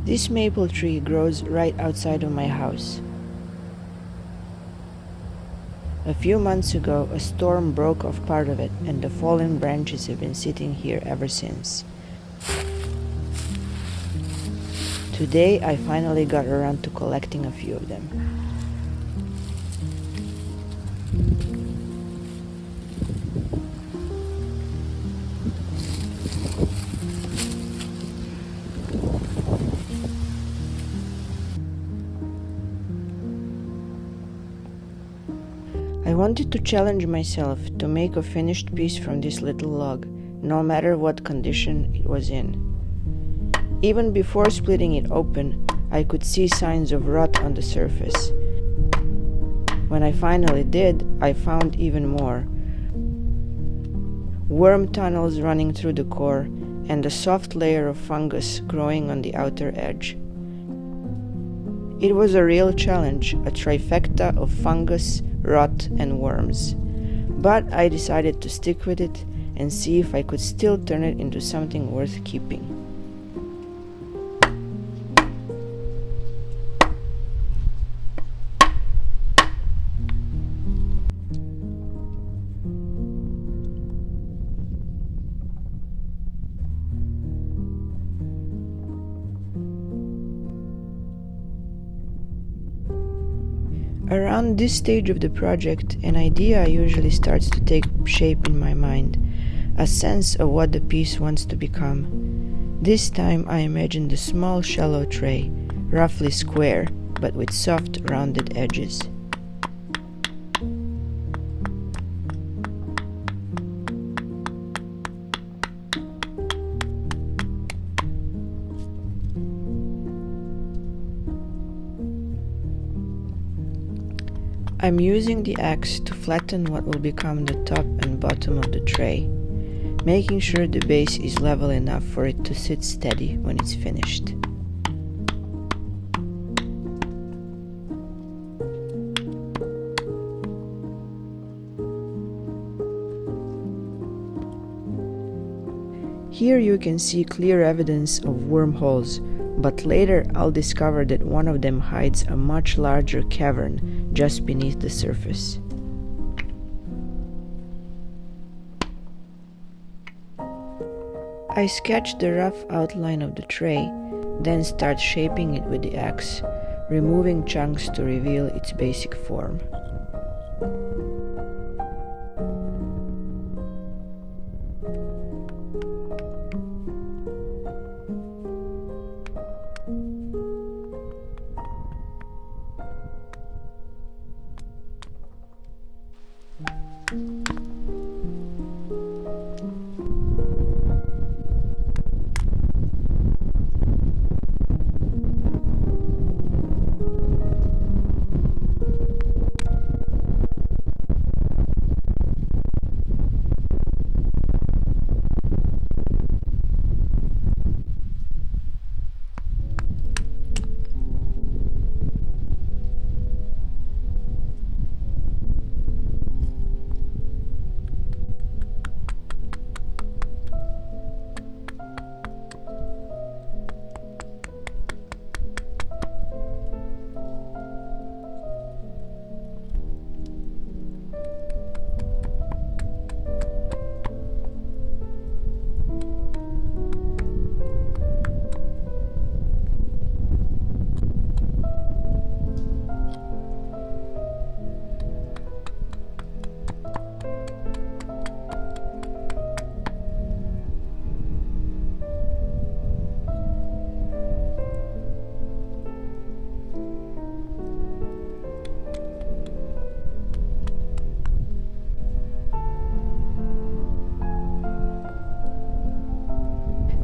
This maple tree grows right outside of my house. A few months ago, a storm broke off part of it, and the fallen branches have been sitting here ever since. Today, I finally got around to collecting a few of them. I wanted to challenge myself to make a finished piece from this little log, no matter what condition it was in. Even before splitting it open, I could see signs of rot on the surface. When I finally did, I found even more. Worm tunnels running through the core and a soft layer of fungus growing on the outer edge. It was a real challenge, a trifecta of fungus, rot, and worms. But I decided to stick with it and see if I could still turn it into something worth keeping. Around this stage of the project, an idea usually starts to take shape in my mind, a sense of what the piece wants to become. This time I imagined a small shallow tray, roughly square, but with soft rounded edges. I'm using the axe to flatten what will become the top and bottom of the tray, making sure the base is level enough for it to sit steady when it's finished. Here you can see clear evidence of wormholes, but later I'll discover that one of them hides a much larger cavern just beneath the surface. I sketch the rough outline of the tray, then start shaping it with the axe, removing chunks to reveal its basic form.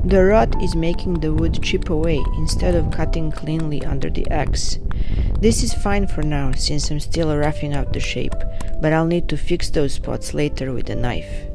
The rot is making the wood chip away instead of cutting cleanly under the axe. This is fine for now since I'm still roughing out the shape, but I'll need to fix those spots later with a knife.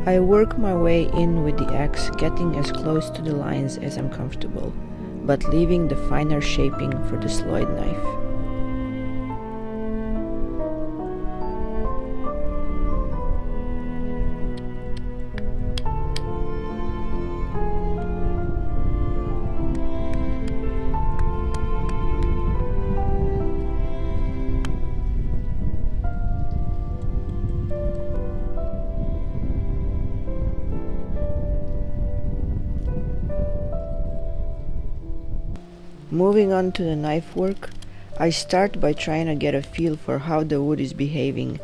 I work my way in with the axe, getting as close to the lines as I'm comfortable, but leaving the finer shaping for the slide knife. Moving on to the knife work, I start by trying to get a feel for how the wood is behaving.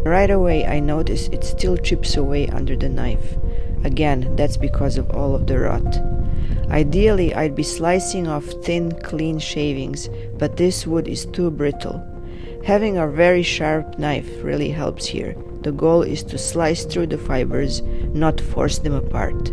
Right away I notice it still chips away under the knife. Again, that's because of all of the rot. Ideally, I'd be slicing off thin, clean shavings, but this wood is too brittle. Having a very sharp knife really helps here. The goal is to slice through the fibers, not force them apart.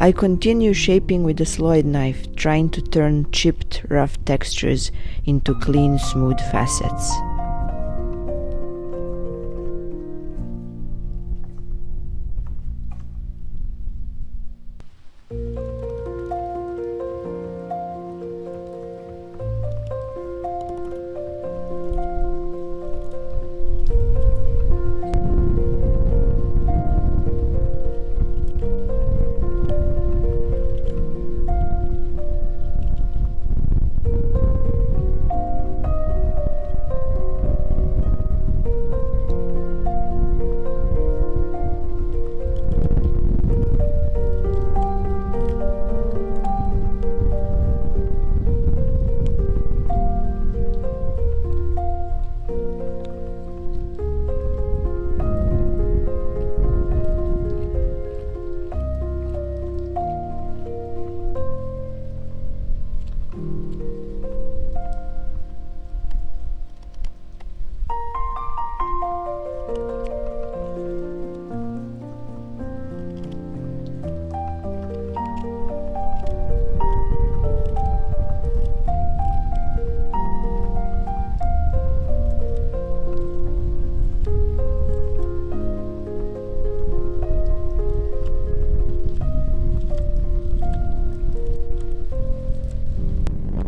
I continue shaping with the slide knife, trying to turn chipped, rough textures into clean, smooth facets.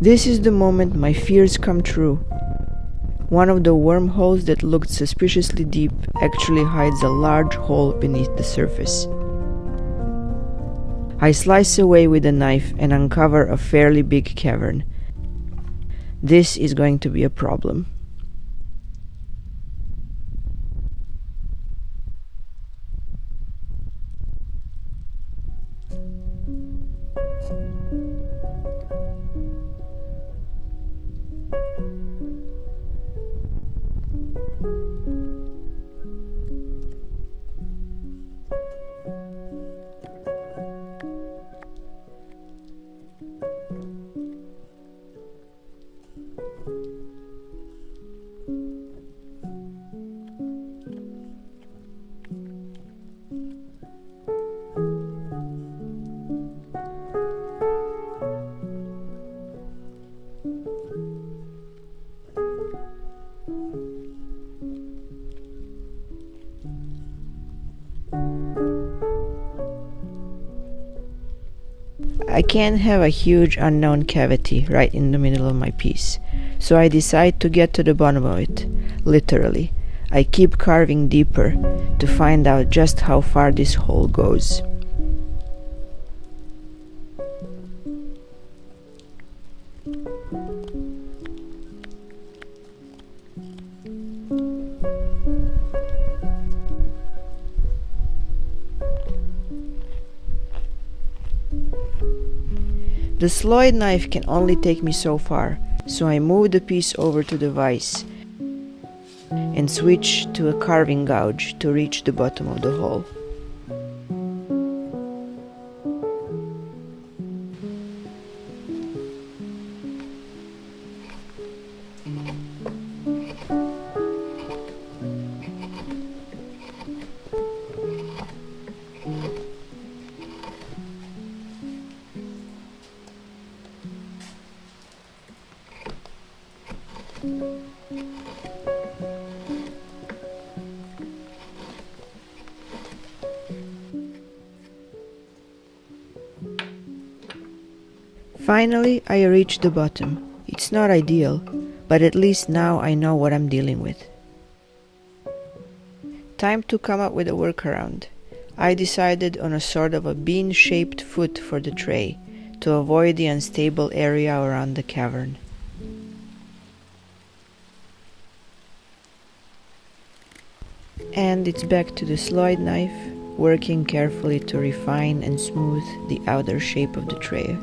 This is the moment my fears come true. One of the wormholes that looked suspiciously deep actually hides a large hole beneath the surface. I slice away with a knife and uncover a fairly big cavern. This is going to be a problem. I can't have a huge unknown cavity right in the middle of my piece, so I decide to get to the bottom of it, literally. I keep carving deeper to find out just how far this hole goes. The slide knife can only take me so far, so I move the piece over to the vise and switch to a carving gouge to reach the bottom of the hole. Finally, I reached the bottom. It's not ideal, but at least now I know what I'm dealing with. Time to come up with a workaround. I decided on a sort of a bean-shaped foot for the tray to avoid the unstable area around the cavern. And it's back to the slide knife, working carefully to refine and smooth the outer shape of the tray.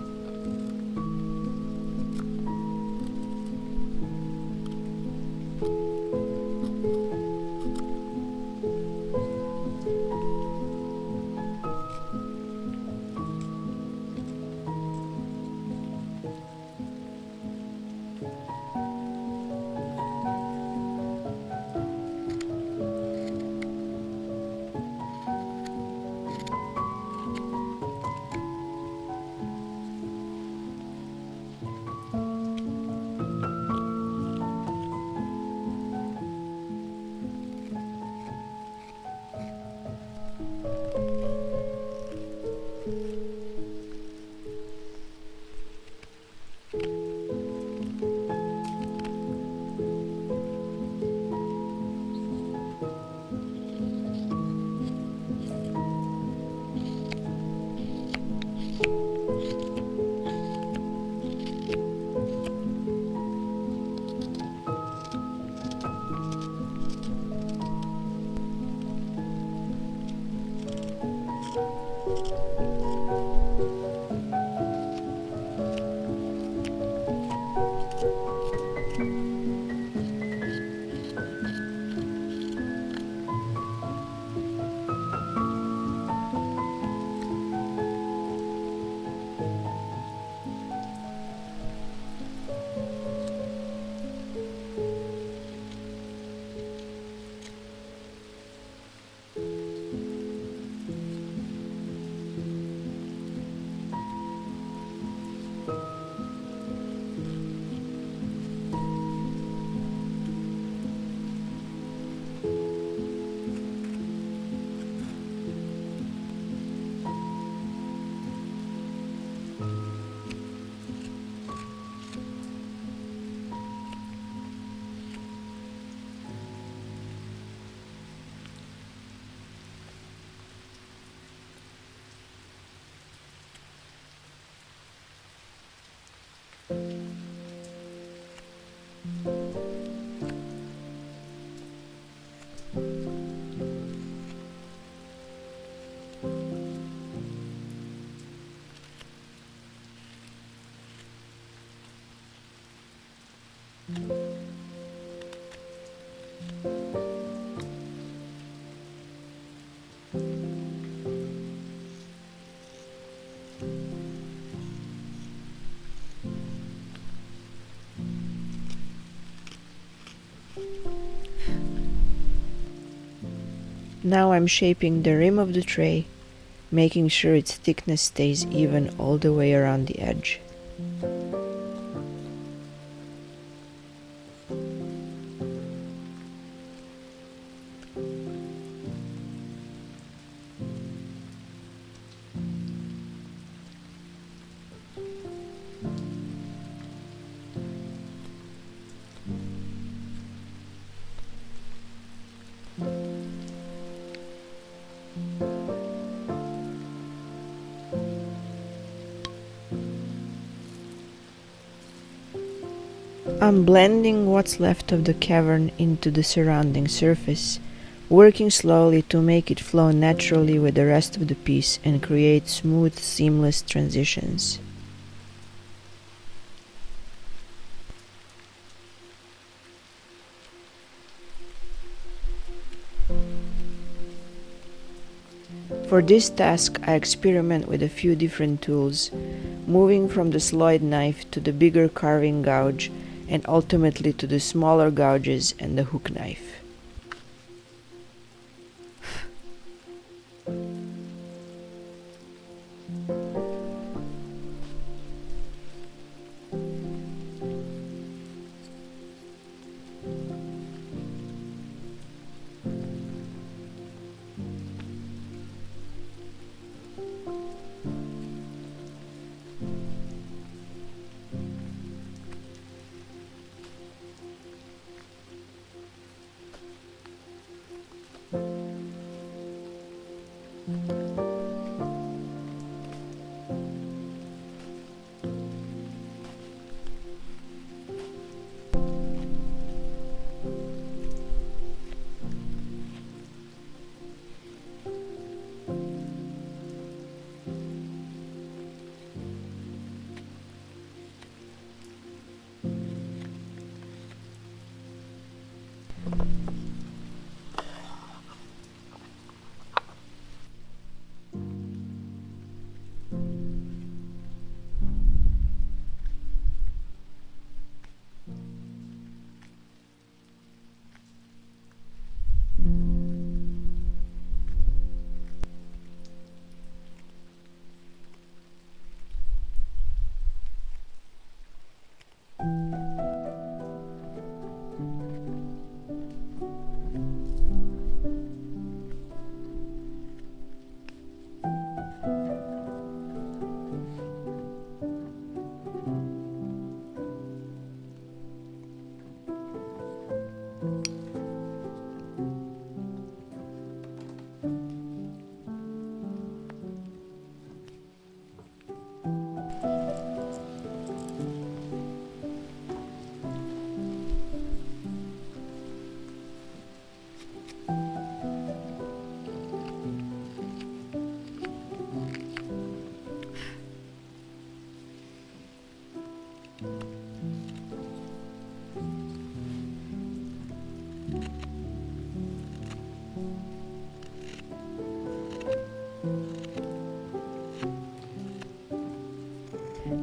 Now I'm shaping the rim of the tray, making sure its thickness stays even all the way around the edge. I'm blending what's left of the cavern into the surrounding surface, working slowly to make it flow naturally with the rest of the piece and create smooth, seamless transitions. For this task, I experiment with a few different tools, moving from the slide knife to the bigger carving gouge and ultimately to the smaller gouges and the hook knife.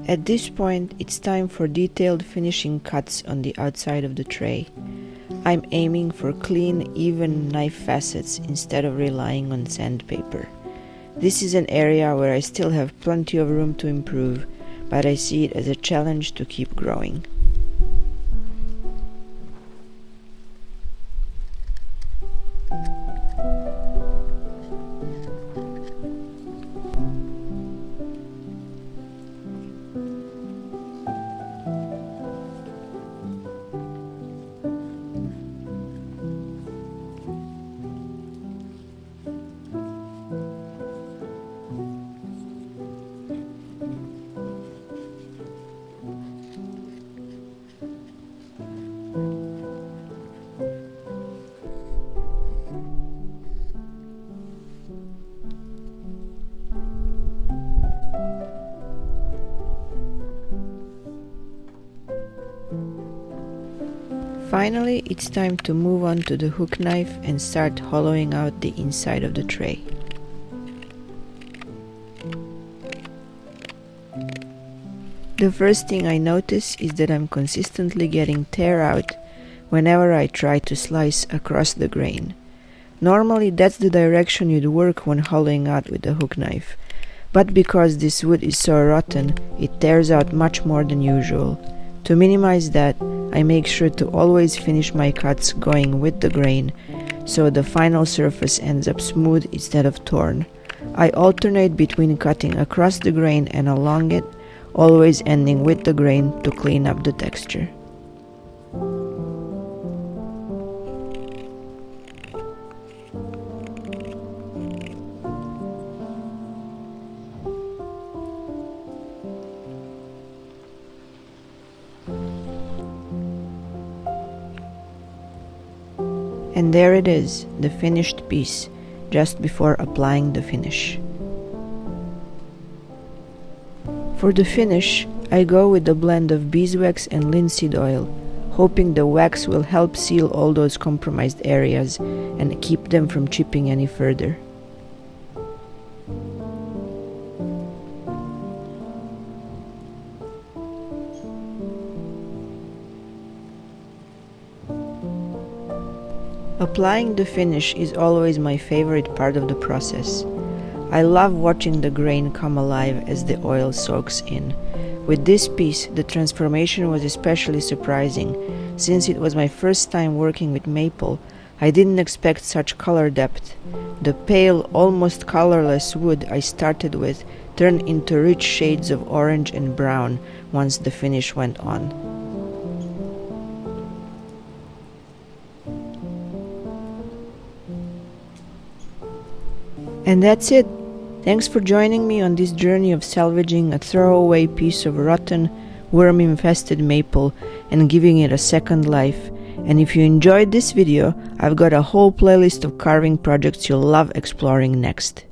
At this point, it's time for detailed finishing cuts on the outside of the tray. I'm aiming for clean, even knife facets instead of relying on sandpaper. This is an area where I still have plenty of room to improve, but I see it as a challenge to keep growing. Finally, it's time to move on to the hook knife and start hollowing out the inside of the tray. The first thing I notice is that I'm consistently getting tear out whenever I try to slice across the grain. Normally that's the direction you'd work when hollowing out with the hook knife, but because this wood is so rotten, it tears out much more than usual. To minimize that, I make sure to always finish my cuts going with the grain, so the final surface ends up smooth instead of torn. I alternate between cutting across the grain and along it, always ending with the grain to clean up the texture. And there it is, the finished piece, just before applying the finish. For the finish, I go with a blend of beeswax and linseed oil, hoping the wax will help seal all those compromised areas and keep them from chipping any further. Applying the finish is always my favorite part of the process. I love watching the grain come alive as the oil soaks in. With this piece, the transformation was especially surprising. Since it was my first time working with maple, I didn't expect such color depth. The pale, almost colorless wood I started with turned into rich shades of orange and brown once the finish went on. And that's it. Thanks for joining me on this journey of salvaging a throwaway piece of rotten, worm-infested maple and giving it a second life. And if you enjoyed this video, I've got a whole playlist of carving projects you'll love exploring next.